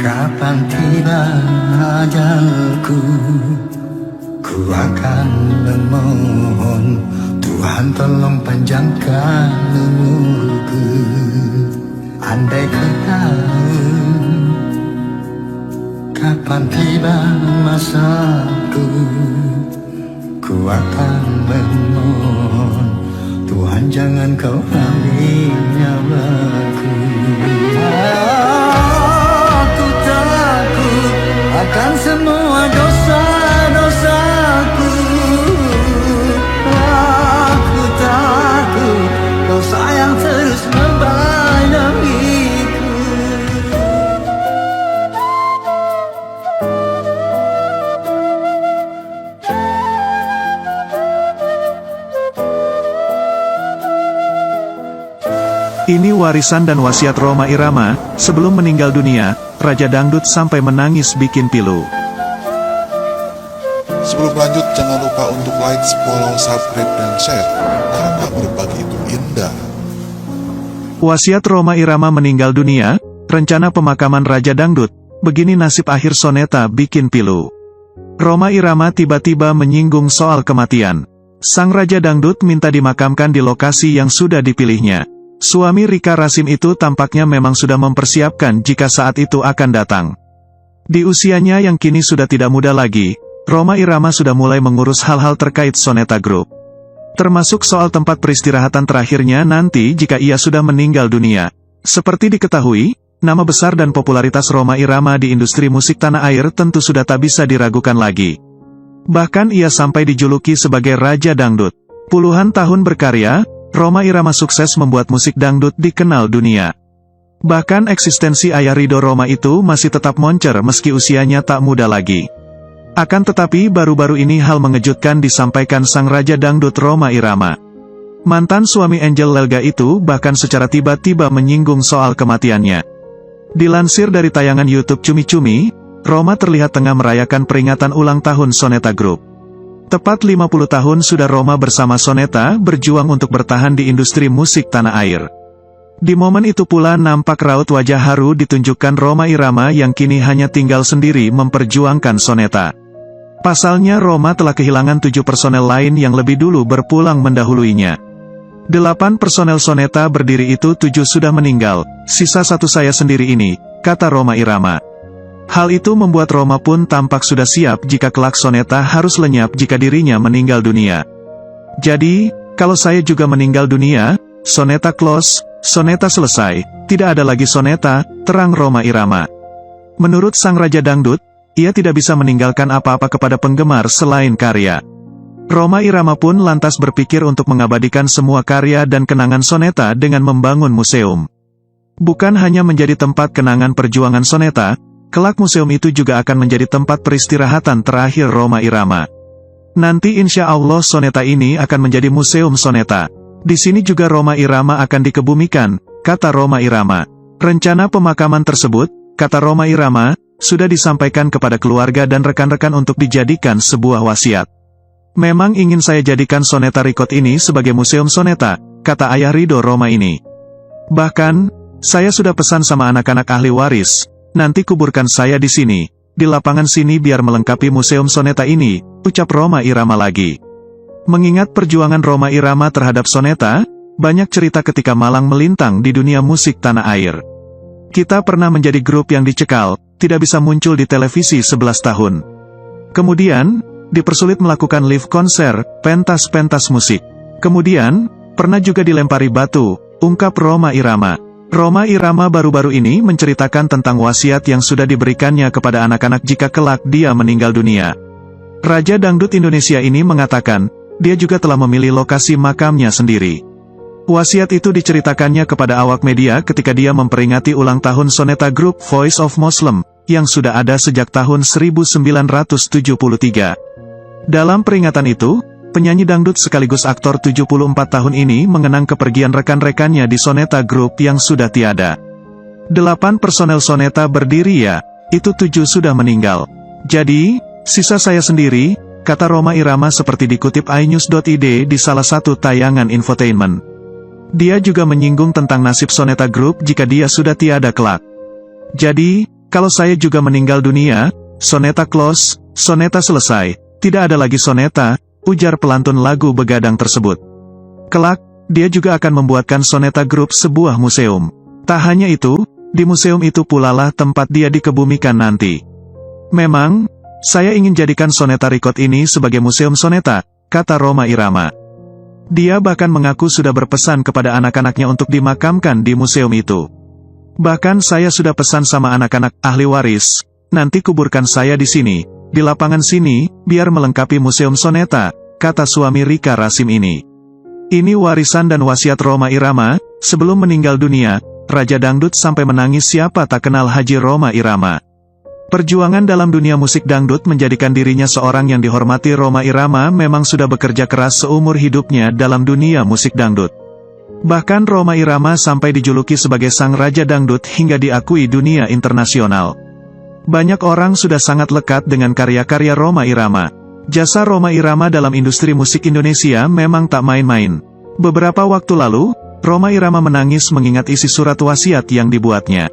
Kapan tiba ajalku, ku akan memohon Tuhan tolong panjangkan umurku. Andai ku tahu kapan tiba masaku, ku akan memohon Tuhan jangan kau ambil nyawaku. Aku takut akan semua dosa-dosaku. Aku takut kau sayang terus membayangiku. Ini warisan dan wasiat Rhoma Irama. Sebelum meninggal dunia, Raja Dangdut sampai menangis bikin pilu. Sebelum lanjut, jangan lupa untuk like, follow, subscribe, dan share, karena berbagi itu indah. Wasiat Rhoma Irama meninggal dunia, rencana pemakaman Raja Dangdut, begini nasib akhir soneta bikin pilu. Rhoma Irama tiba-tiba menyinggung soal kematian. Sang Raja Dangdut minta dimakamkan di lokasi yang sudah dipilihnya. Suami Rika Rasim itu tampaknya memang sudah mempersiapkan jika saat itu akan datang. Di usianya yang kini sudah tidak muda lagi, Rhoma Irama sudah mulai mengurus hal-hal terkait Soneta Group. Termasuk soal tempat peristirahatan terakhirnya nanti jika ia sudah meninggal dunia. Seperti diketahui, nama besar dan popularitas Rhoma Irama di industri musik tanah air tentu sudah tak bisa diragukan lagi. Bahkan ia sampai dijuluki sebagai Raja Dangdut. Puluhan tahun berkarya, Rhoma Irama sukses membuat musik dangdut dikenal dunia. Bahkan eksistensi ayah Ridho Rhoma itu masih tetap moncer meski usianya tak muda lagi. Akan tetapi baru-baru ini hal mengejutkan disampaikan sang Raja Dangdut Rhoma Irama. Mantan suami Angel Lelga itu bahkan secara tiba-tiba menyinggung soal kematiannya. Dilansir dari tayangan YouTube Cumi Cumi, Rhoma terlihat tengah merayakan peringatan ulang tahun Soneta Group. Tepat 50 tahun sudah Rhoma bersama Soneta berjuang untuk bertahan di industri musik tanah air. Di momen itu pula nampak raut wajah haru ditunjukkan Rhoma Irama yang kini hanya tinggal sendiri memperjuangkan Soneta. Pasalnya Rhoma telah kehilangan 7 personel lain yang lebih dulu berpulang mendahuluinya. 8 personel Soneta berdiri itu 7 sudah meninggal, sisa 1 saya sendiri ini, kata Rhoma Irama. Hal itu membuat Rhoma pun tampak sudah siap jika kelak Soneta harus lenyap jika dirinya meninggal dunia. Jadi, kalau saya juga meninggal dunia, Soneta close, Soneta selesai, tidak ada lagi Soneta, terang Rhoma Irama. Menurut sang Raja Dangdut, ia tidak bisa meninggalkan apa-apa kepada penggemar selain karya. Rhoma Irama pun lantas berpikir untuk mengabadikan semua karya dan kenangan Soneta dengan membangun museum. Bukan hanya menjadi tempat kenangan perjuangan Soneta, kelak museum itu juga akan menjadi tempat peristirahatan terakhir Rhoma Irama. Nanti insya Allah Soneta ini akan menjadi museum Soneta. Di sini juga Rhoma Irama akan dikebumikan, kata Rhoma Irama. Rencana pemakaman tersebut, kata Rhoma Irama, sudah disampaikan kepada keluarga dan rekan-rekan untuk dijadikan sebuah wasiat. Memang ingin saya jadikan Soneta Record ini sebagai museum Soneta, kata ayah Ridho Rhoma ini. Bahkan, saya sudah pesan sama anak-anak ahli waris, nanti kuburkan saya di sini, di lapangan sini biar melengkapi museum Soneta ini, ucap Rhoma Irama lagi. Mengingat perjuangan Rhoma Irama terhadap Soneta, banyak cerita ketika malang melintang di dunia musik tanah air. Kita pernah menjadi grup yang dicekal, tidak bisa muncul di televisi 11 tahun. Kemudian, dipersulit melakukan live konser, pentas-pentas musik. Kemudian, pernah juga dilempari batu, ungkap Rhoma Irama. Rhoma Irama baru-baru ini menceritakan tentang wasiat yang sudah diberikannya kepada anak-anak jika kelak dia meninggal dunia. Raja Dangdut Indonesia ini mengatakan, dia juga telah memilih lokasi makamnya sendiri. Wasiat itu diceritakannya kepada awak media ketika dia memperingati ulang tahun Soneta Group Voice of Muslim, yang sudah ada sejak tahun 1973. Dalam peringatan itu, penyanyi dangdut sekaligus aktor 74 tahun ini mengenang kepergian rekan-rekannya di Soneta Group yang sudah tiada. 8 personel Soneta berdiri ya, itu 7 sudah meninggal. Jadi, sisa saya sendiri, kata Rhoma Irama seperti dikutip iNews.id di salah satu tayangan infotainment. Dia juga menyinggung tentang nasib Soneta Group jika dia sudah tiada kelak. Jadi, kalau saya juga meninggal dunia, soneta close, soneta selesai, tidak ada lagi soneta, ujar pelantun lagu begadang tersebut. Kelak, dia juga akan membuatkan soneta grup sebuah museum. Tak hanya itu, di museum itu pula lah tempat dia dikebumikan nanti. Memang, saya ingin jadikan soneta record ini sebagai museum soneta, kata Rhoma Irama. Dia bahkan mengaku sudah berpesan kepada anak-anaknya untuk dimakamkan di museum itu. Bahkan saya sudah pesan sama anak-anak ahli waris, nanti kuburkan saya di sini, di lapangan sini, biar melengkapi museum soneta, kata suami Rika Rasim ini. Ini warisan dan wasiat Rhoma Irama. Sebelum meninggal dunia, Raja Dangdut sampai menangis siapa tak kenal Haji Rhoma Irama. Perjuangan dalam dunia musik dangdut menjadikan dirinya seorang yang dihormati. Rhoma Irama memang sudah bekerja keras seumur hidupnya dalam dunia musik dangdut. Bahkan Rhoma Irama sampai dijuluki sebagai sang Raja Dangdut hingga diakui dunia internasional. Banyak orang sudah sangat lekat dengan karya-karya Rhoma Irama. Jasa Rhoma Irama dalam industri musik Indonesia memang tak main-main. Beberapa waktu lalu, Rhoma Irama menangis mengingat isi surat wasiat yang dibuatnya.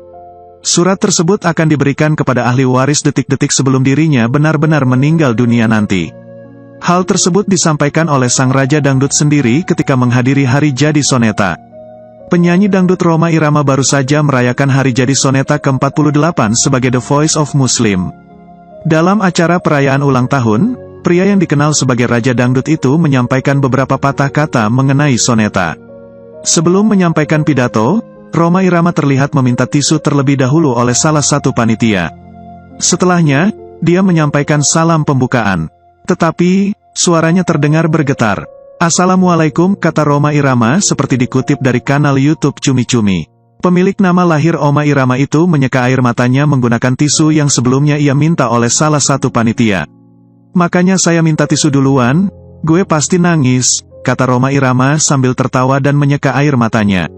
Surat tersebut akan diberikan kepada ahli waris detik-detik sebelum dirinya benar-benar meninggal dunia nanti. Hal tersebut disampaikan oleh sang Raja Dangdut sendiri ketika menghadiri Hari Jadi Soneta. Penyanyi dangdut Rhoma Irama baru saja merayakan Hari Jadi Soneta ke-48 sebagai The Voice of Muslim. Dalam acara perayaan ulang tahun, pria yang dikenal sebagai Raja Dangdut itu menyampaikan beberapa patah kata mengenai soneta. Sebelum menyampaikan pidato, Rhoma Irama terlihat meminta tisu terlebih dahulu oleh salah satu panitia. Setelahnya, dia menyampaikan salam pembukaan. Tetapi, suaranya terdengar bergetar. Assalamualaikum, kata Rhoma Irama seperti dikutip dari kanal YouTube Cumi Cumi. Pemilik nama lahir Rhoma Irama itu menyeka air matanya menggunakan tisu yang sebelumnya ia minta oleh salah satu panitia. Makanya saya minta tisu duluan, gue pasti nangis, kata Rhoma Irama sambil tertawa dan menyeka air matanya.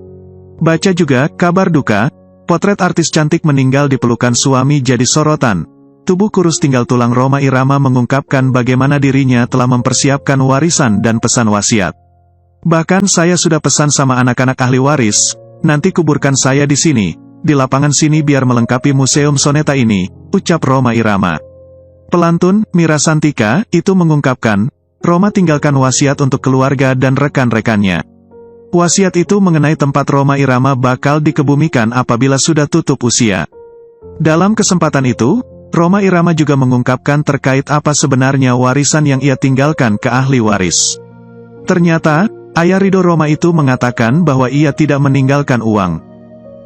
Baca juga, kabar duka, potret artis cantik meninggal di pelukan suami jadi sorotan. Tubuh kurus tinggal tulang. Rhoma Irama mengungkapkan bagaimana dirinya telah mempersiapkan warisan dan pesan wasiat. Bahkan saya sudah pesan sama anak-anak ahli waris, nanti kuburkan saya di sini, di lapangan sini biar melengkapi museum soneta ini, ucap Rhoma Irama. Pelantun, Mira Santika, itu mengungkapkan, Rhoma tinggalkan wasiat untuk keluarga dan rekan-rekannya. Wasiat itu mengenai tempat Rhoma Irama bakal dikebumikan apabila sudah tutup usia. Dalam kesempatan itu, Rhoma Irama juga mengungkapkan terkait apa sebenarnya warisan yang ia tinggalkan ke ahli waris. Ternyata, ayah Ridho Rhoma itu mengatakan bahwa ia tidak meninggalkan uang.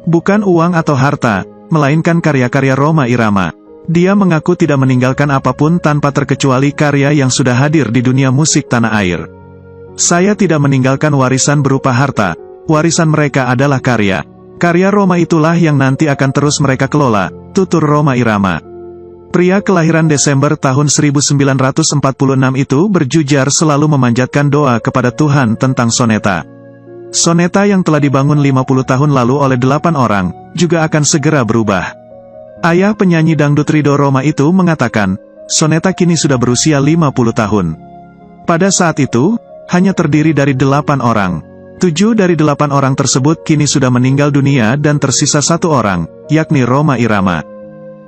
Bukan uang atau harta, melainkan karya-karya Rhoma Irama. Dia mengaku tidak meninggalkan apapun tanpa terkecuali karya yang sudah hadir di dunia musik tanah air. Saya tidak meninggalkan warisan berupa harta, warisan mereka adalah karya. Karya Rhoma itulah yang nanti akan terus mereka kelola, tutur Rhoma Irama. Pria kelahiran Desember tahun 1946 itu berjujar selalu memanjatkan doa kepada Tuhan tentang soneta. Soneta yang telah dibangun 50 tahun lalu oleh 8 orang, juga akan segera berubah. Ayah penyanyi dangdut Ridho Rhoma itu mengatakan, soneta kini sudah berusia 50 tahun. Pada saat itu, hanya terdiri dari 8 orang. 7 dari 8 orang tersebut kini sudah meninggal dunia dan tersisa 1 orang, yakni Rhoma Irama.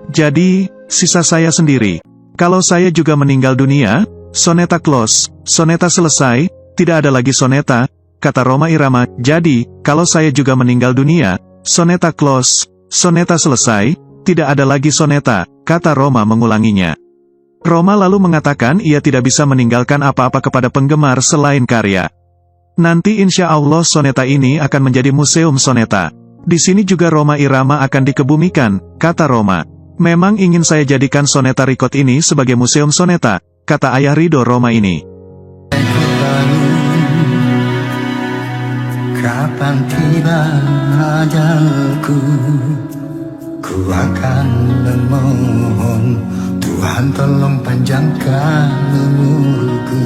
Jadi, sisa saya sendiri. Kalau saya juga meninggal dunia, soneta close, soneta selesai, tidak ada lagi soneta, kata Rhoma Irama. Jadi, kalau saya juga meninggal dunia, soneta close, soneta selesai, tidak ada lagi soneta, kata Rhoma mengulanginya. Rhoma lalu mengatakan ia tidak bisa meninggalkan apa-apa kepada penggemar selain karya. Nanti insya Allah soneta ini akan menjadi museum soneta. Di sini juga Rhoma Irama akan dikebumikan, kata Rhoma. Memang ingin saya jadikan soneta record ini sebagai museum soneta, kata ayah Ridho Rhoma ini. Kapan tiba ajalku, ku akan memohon Tuhan tolong panjangkan umurku.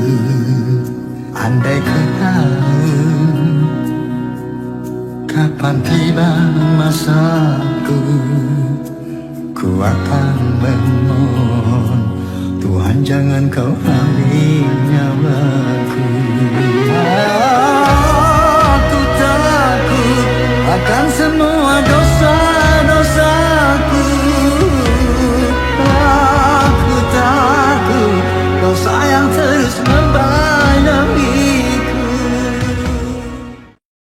Andai ku tahu kapan tiba masaku, ku akan memohon Tuhan jangan kau ambil nyawaku. Aku takut akan semua